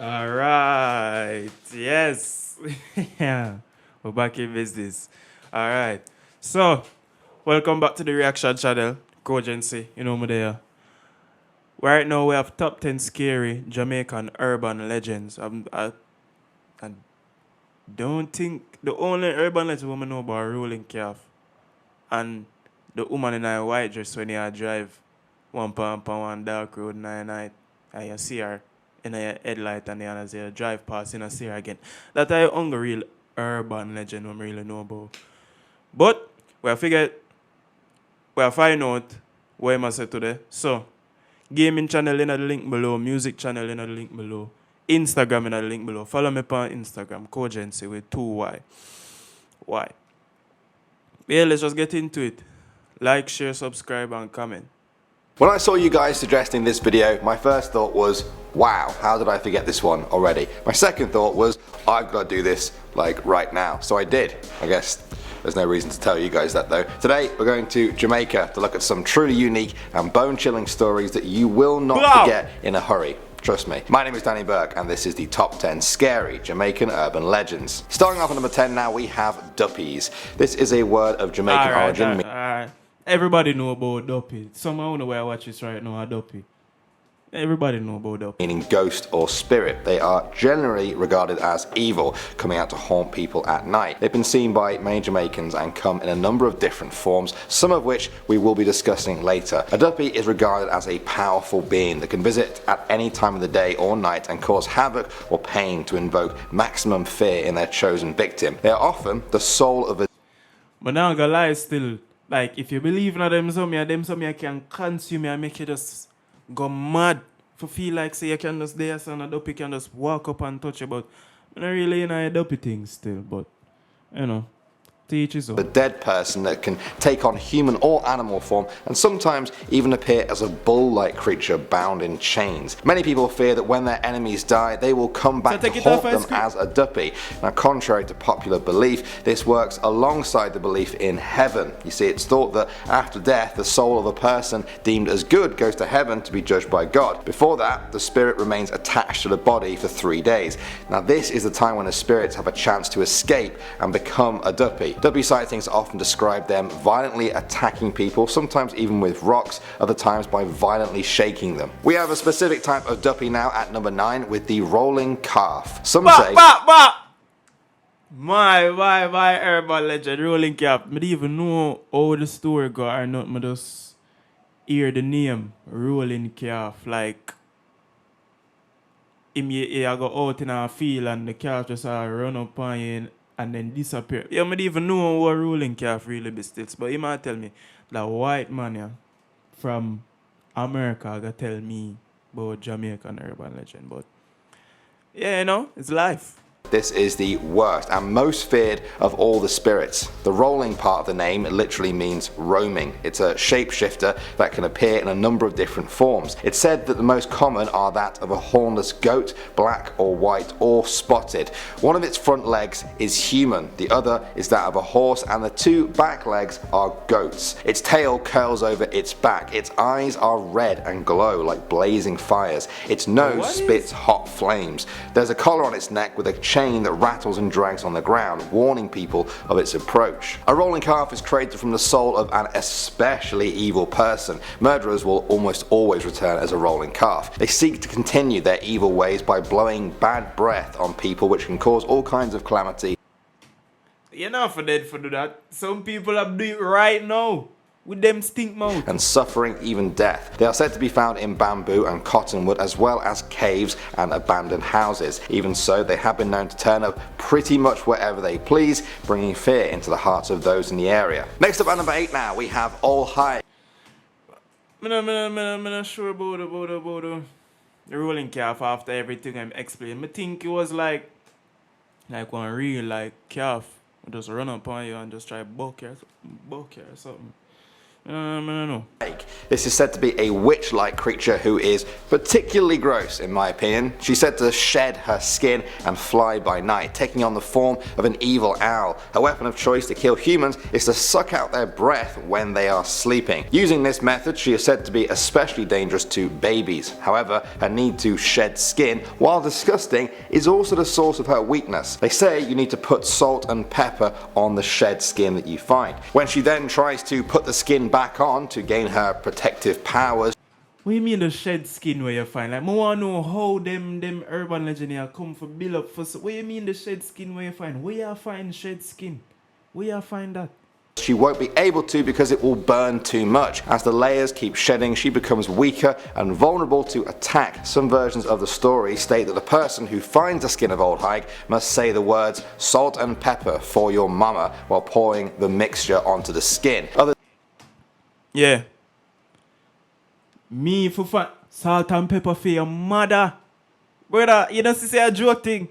All right. Yes. Yeah. We're back in business. All right. So, welcome back to the reaction channel. Cogency. You know me there. Right now, we have top 10 scary Jamaican urban legends. I don't think the only urban legend woman know about rolling calf and the woman in a white dress when you drive one pump on one dark road night and you see her in a headlight and you say drive past and you see her again. That I only real urban legend we really know about. But we figure we find out what I say today. So gaming channel in the link below, music channel in the link below, Instagram in the link below. Follow me on Instagram, Cogency with 2Y. Why? Yeah, let's just get into it. Like, share, subscribe, and comment. When I saw you guys suggesting this video, my first thought was, wow, how did I forget this one already? My second thought was, I've got to do this like right now. So I did. I guess there's no reason to tell you guys that though. Today we're going to Jamaica to look at some truly unique and bone-chilling stories that you will not forget in a hurry. Trust me. My name is Danny Burke and this is the top 10 scary Jamaican urban legends. Starting off at number 10 now we have Duppies. This is a word of Jamaican origin. Alright. Everybody know about Duppy. Someone know where I watch this right now, Duppy. Everybody know about Duppy. Meaning ghost or spirit. They are generally regarded as evil, coming out to haunt people at night. They've been seen by many Jamaicans and come in a number of different forms, some of which we will be discussing later. A Duppy is regarded as a powerful being that can visit at any time of the day or night and cause havoc or pain to invoke maximum fear in their chosen victim. They are often the soul of a... But now I'm gonna lie still. Like, if you believe in them some can consume you and make you just go mad. For feel like say you can just there and a Duppy can just walk up and touch you, but I'm not really in a Duppy thing still, but you know. Teach is all. A dead person that can take on human or animal form and sometimes even appear as a bull-like creature bound in chains. Many people fear that when their enemies die they will come back to haunt them as a Duppy. Now contrary to popular belief, this works alongside the belief in heaven. You see, it's thought that after death the soul of a person deemed as good goes to heaven to be judged by God. Before that, the spirit remains attached to the body for 3 days. Now this is the time when the spirits have a chance to escape and become a Duppy. Duppy sightings often describe them violently attacking people, sometimes even with rocks, other times by violently shaking them. We have a specific type of Duppy now at number 9 with the rolling calf. Some say... My urban legend, rolling calf. I don't even know how the story go or not, I just hear the name, rolling calf, like him you go out in a field and the calf just run up on you and then disappear. Yeah, I don't even know what rolling calf really be still, but he might tell me that white man yeah, from America gonna tell me about Jamaican urban legend, but yeah, you know, it's life. This is the worst and most feared of all the spirits. The rolling part of the name literally means roaming. It's a shapeshifter that can appear in a number of different forms. It's said that the most common are that of a hornless goat, black or white or spotted. One of its front legs is human, the other is that of a horse, and the 2 back legs are goats. Its tail curls over its back, its eyes are red and glow like blazing fires, its nose spits hot flames. There's a collar on its neck with a chain that rattles and drags on the ground, warning people of its approach. A rolling calf is created from the soul of an especially evil person. Murderers will almost always return as a rolling calf. They seek to continue their evil ways by blowing bad breath on people, which can cause all kinds of calamity. You're not for dead for do that. Some people are doing it right now. With them stink mouth. And suffering even death. They are said to be found in bamboo and cottonwood as well as caves and abandoned houses. Even so, they have been known to turn up pretty much wherever they please, bringing fear into the hearts of those in the area. Next up at number 8 now, we have All High. I'm not sure about the rolling calf after everything I'm explaining. I think it was like one real calf. Just run up on you and just try buck you or something. No. This is said to be a witch-like creature who is particularly gross in my opinion. She's said to shed her skin and fly by night, taking on the form of an evil owl. Her weapon of choice to kill humans is to suck out their breath when they are sleeping. Using this method, she is said to be especially dangerous to babies. However, her need to shed skin, while disgusting, is also the source of her weakness. They say you need to put salt and pepper on the shed skin that you find. When she then tries to put the skin back on to gain her protective powers. What do you mean the shed skin where you find? Like, I want to know how them urban legend here come for build up for. What do you mean the shed skin where you find? Where you find shed skin? Where you find that? She won't be able to because it will burn too much. As the layers keep shedding, she becomes weaker and vulnerable to attack. Some versions of the story state that the person who finds the skin of Old Hag must say the words salt and pepper for your mama while pouring the mixture onto the skin. Yeah. Me for fun. Salt and pepper for your mother. Brother, you don't say a joke thing.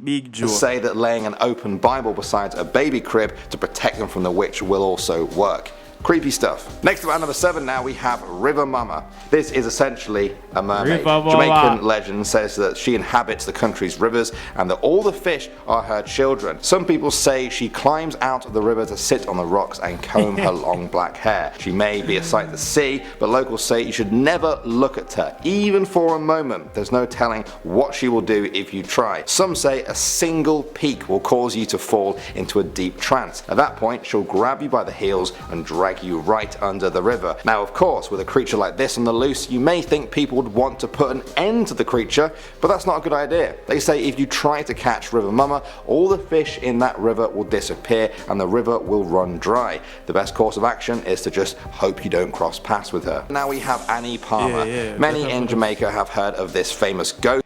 Big joke. Say that laying an open Bible beside a baby crib to protect them from the witch will also work. Creepy stuff. Next up at number 7 now we have River Mama. This is essentially a mermaid. Jamaican legend says that she inhabits the country's rivers and that all the fish are her children. Some people say she climbs out of the river to sit on the rocks and comb her long black hair. She may be a sight to see, but locals say you should never look at her, even for a moment. There's no telling what she will do if you try. Some say a single peek will cause you to fall into a deep trance. At that point, she'll grab you by the heels and drag you right under the river. Now of course, with a creature like this on the loose, you may think people would want to put an end to the creature, but that's not a good idea. They say if you try to catch River Mama, all the fish in that river will disappear and the river will run dry. The best course of action is to just hope you don't cross paths with her. Now we have Annie Palmer. Many in Jamaica have heard of this famous ghost.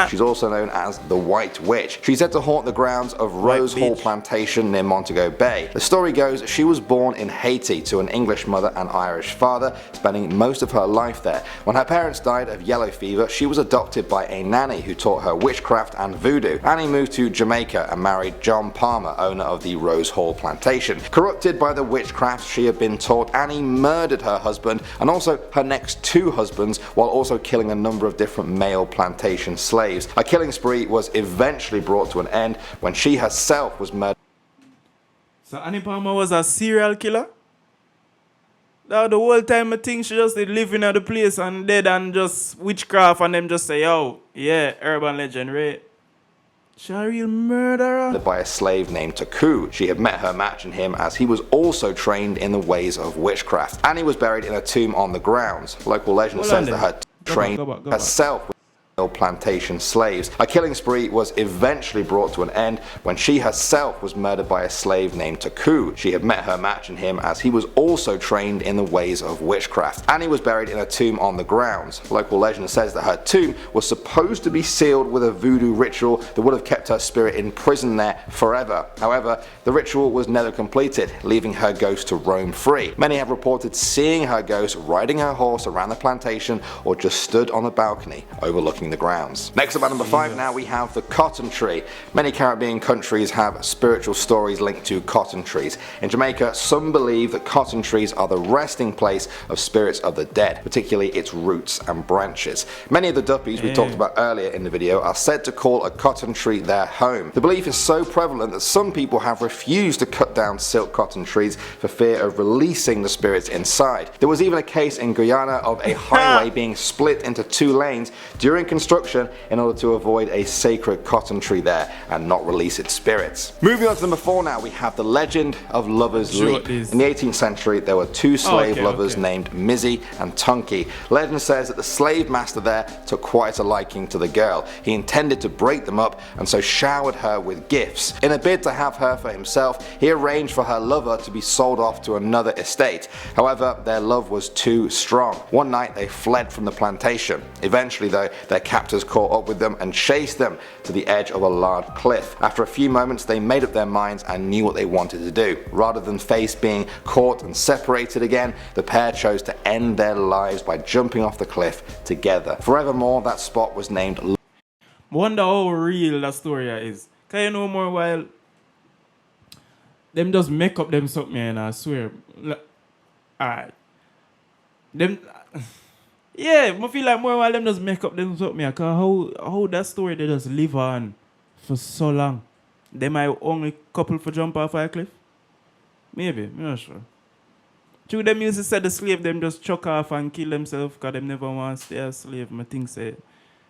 She's also known as the White Witch. She's said to haunt the grounds of Rose Hall Plantation near Montego Bay. The story goes she was born in Haiti to an English mother and Irish father, spending most of her life there. When her parents died of yellow fever, she was adopted by a nanny who taught her witchcraft and voodoo. Annie moved to Jamaica and married John Palmer, owner of the Rose Hall Plantation. Corrupted by the witchcraft she had been taught, Annie murdered her husband and also her next 2 husbands, while also killing a number of different male plantation slaves. Her killing spree was eventually brought to an end when she herself was murdered. So Annie Palmer was a serial killer? The whole time I think she just did living at the place and dead and just witchcraft and them just say, yo, yeah, urban legend, right? She a real murderer? By a slave named Taku. She had met her match in him as he was also trained in the ways of witchcraft. Annie was buried in a tomb on the grounds. Local legend says that her trained herself plantation slaves. Her killing spree was eventually brought to an end when she herself was murdered by a slave named Taku. She had met her match in him as he was also trained in the ways of witchcraft. Annie was buried in a tomb on the grounds. Local legend says that her tomb was supposed to be sealed with a voodoo ritual that would have kept her spirit in prison there forever. However, the ritual was never completed, leaving her ghost to roam free. Many have reported seeing her ghost riding her horse around the plantation or just stood on the balcony overlooking the grounds. Next up at number 5 now we have the cotton tree. Many Caribbean countries have spiritual stories linked to cotton trees. In Jamaica, some believe that cotton trees are the resting place of spirits of the dead, particularly its roots and branches. Many of the Duppies we talked about earlier in the video are said to call a cotton tree their home. The belief is so prevalent that some people have refused to cut down silk cotton trees for fear of releasing the spirits inside. There was even a case in Guyana of a highway being split into 2 lanes during construction in order to avoid a sacred cotton tree there and not release its spirits. Moving on to number 4 now, we have the legend of Lover's Leap. In the 18th century there were 2 slave lovers named Mizzy and Tunky. Legend says that the slave master there took quite a liking to the girl. He intended to break them up and so showered her with gifts. In a bid to have her for himself, he arranged for her lover to be sold off to another estate. However, their love was too strong. One night they fled from the plantation. Eventually though, their captors caught up with them and chased them to the edge of a large cliff. After a few moments they made up their minds and knew what they wanted to do. Rather than face being caught and separated again, the pair chose to end their lives by jumping off the cliff together. Forevermore, that spot was named. Wonder how real that story is. Can you know more while them just make up them something, and I swear. Alright. Them yeah, I feel like more while them just make up them something, cause how that story they just live on for so long. They might only couple for jump off a cliff. Maybe, I'm not sure. True, them used to say the slave them just chuck off and kill themselves because them never want to stay a slave. I think say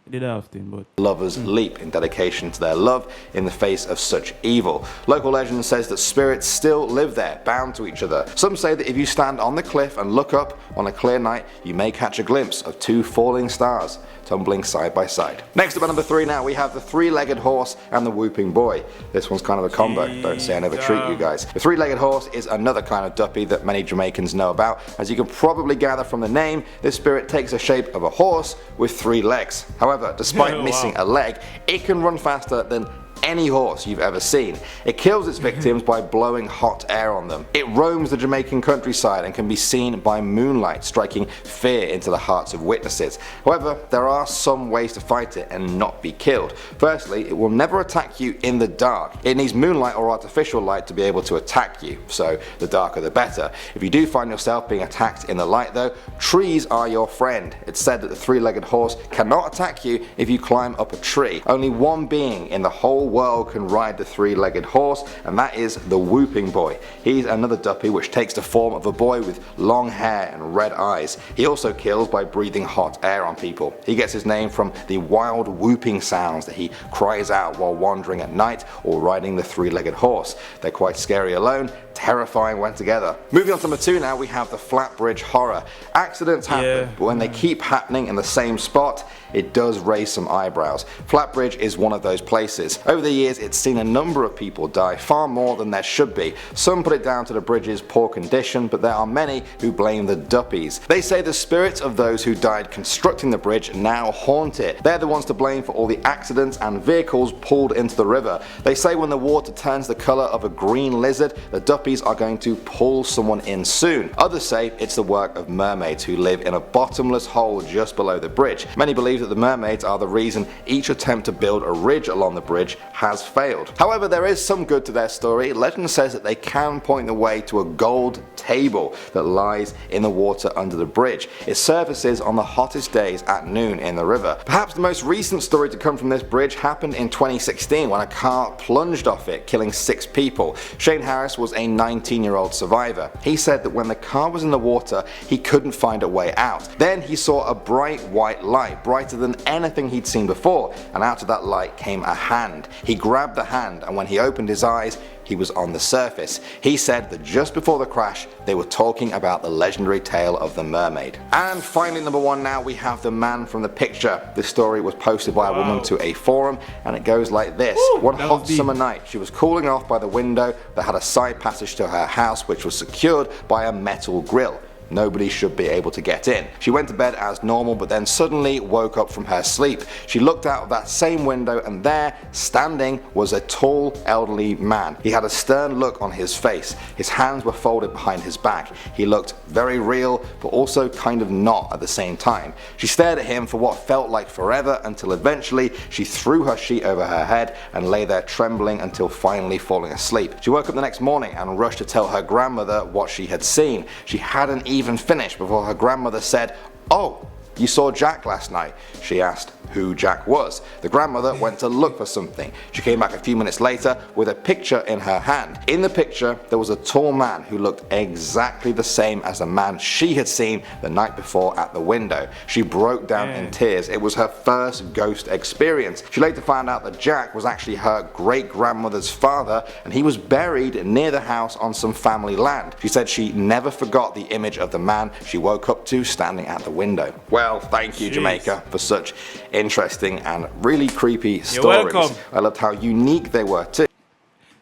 they did often, but Lovers leap in dedication to their love in the face of such evil. Local legend says that spirits still live there, bound to each other. Some say that if you stand on the cliff and look up on a clear night, you may catch a glimpse of two falling stars tumbling side by side. Next up at number 3 now, we have the three-legged horse and the whooping boy. This one's kind of a combo, don't say I never treat you guys. The three-legged horse is another kind of duppy that many Jamaicans know about. As you can probably gather from the name, this spirit takes the shape of a horse with 3 legs. However, despite missing a leg, it can run faster than any horse you've ever seen. It kills its victims by blowing hot air on them. It roams the Jamaican countryside and can be seen by moonlight, striking fear into the hearts of witnesses. However, there are some ways to fight it and not be killed. Firstly, it will never attack you in the dark. It needs moonlight or artificial light to be able to attack you, so the darker the better. If you do find yourself being attacked in the light though, trees are your friend. It's said that the three-legged horse cannot attack you if you climb up a tree. Only one being in the whole world can ride the three-legged horse, and that is the whooping boy. He's another duppy which takes the form of a boy with long hair and red eyes. He also kills by breathing hot air on people. He gets his name from the wild whooping sounds that he cries out while wandering at night or riding the three-legged horse. They're quite scary alone, terrifying when together. Moving on to number 2 now, we have the flatbridge horror. Accidents happen, but when they keep happening in the same spot, it does raise some eyebrows. Flatbridge is one of those places. Over the years, it's seen a number of people die, far more than there should be. Some put it down to the bridge's poor condition, but there are many who blame the Duppies. They say the spirits of those who died constructing the bridge now haunt it. They're the ones to blame for all the accidents and vehicles pulled into the river. They say when the water turns the colour of a green lizard, the Duppies are going to pull someone in soon. Others say it's the work of mermaids who live in a bottomless hole just below the bridge. Many believe that the mermaids are the reason each attempt to build a ridge along the bridge has failed. However, there is some good to their story. Legend says that they can point the way to a gold table that lies in the water under the bridge. It surfaces on the hottest days at noon in the river. Perhaps the most recent story to come from this bridge happened in 2016 when a car plunged off it, killing 6 people. Shane Harris was a 19-year-old survivor. He said that when the car was in the water, he couldn't find a way out. Then he saw a bright white light, brighter than anything he'd seen before, and out of that light came a hand. He grabbed the hand, and when he opened his eyes, he was on the surface. He said that just before the crash, they were talking about the legendary tale of the mermaid. And finally, number 1 now, we have the man from the picture. This story was posted by a woman to a forum, and it goes like this. One hot summer night, she was cooling off by the window that had a side passage to her house which was secured by a metal grill. Nobody should be able to get in. She went to bed as normal, but then suddenly woke up from her sleep. She looked out of that same window, and there, standing, was a tall, elderly man. He had a stern look on his face. His hands were folded behind his back. He looked very real, but also kind of not at the same time. She stared at him for what felt like forever, until eventually she threw her sheet over her head and lay there trembling until finally falling asleep. She woke up the next morning and rushed to tell her grandmother what she had seen. She hadn't even finished before her grandmother said, "Oh, you saw Jack last night?" She asked who Jack was. The grandmother went to look for something. She came back a few minutes later with a picture in her hand. In the picture, there was a tall man who looked exactly the same as the man she had seen the night before at the window. She broke down in tears. It was her first ghost experience. She later found out that Jack was actually her great-grandmother's father, and he was buried near the house on some family land. She said she never forgot the image of the man she woke up to standing at the window. Well, thank you, Jamaica, for such interesting and really creepy stories. Welcome. I loved how unique they were too.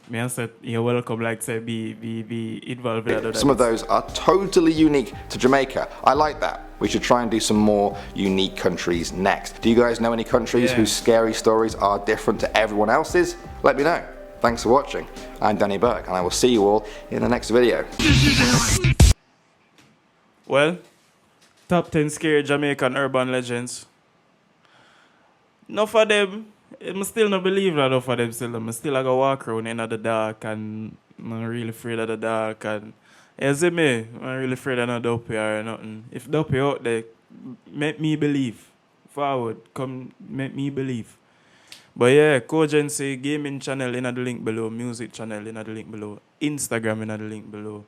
Me and said, you're welcome, like say be involved with other Some of those are totally unique to Jamaica. I like that. We should try and do some more unique countries next. Do you guys know any countries whose scary stories are different to everyone else's? Let me know. Thanks for watching. I'm Danny Burke, and I will see you all in the next video. Well, top 10 scary Jamaican urban legends. Enough of them, I still not believe that enough of them still. I still go walk around in the dark and I'm really afraid of the dark and you see me, I'm really afraid of no Duppy or nothing. If Duppy out there, make me believe. Forward, come make me believe. But yeah, Cogency gaming channel in the link below, music channel in the link below, Instagram in the link below.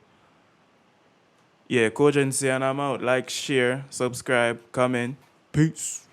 Yeah, Cogency and I'm out. Like, share, subscribe, comment. Peace.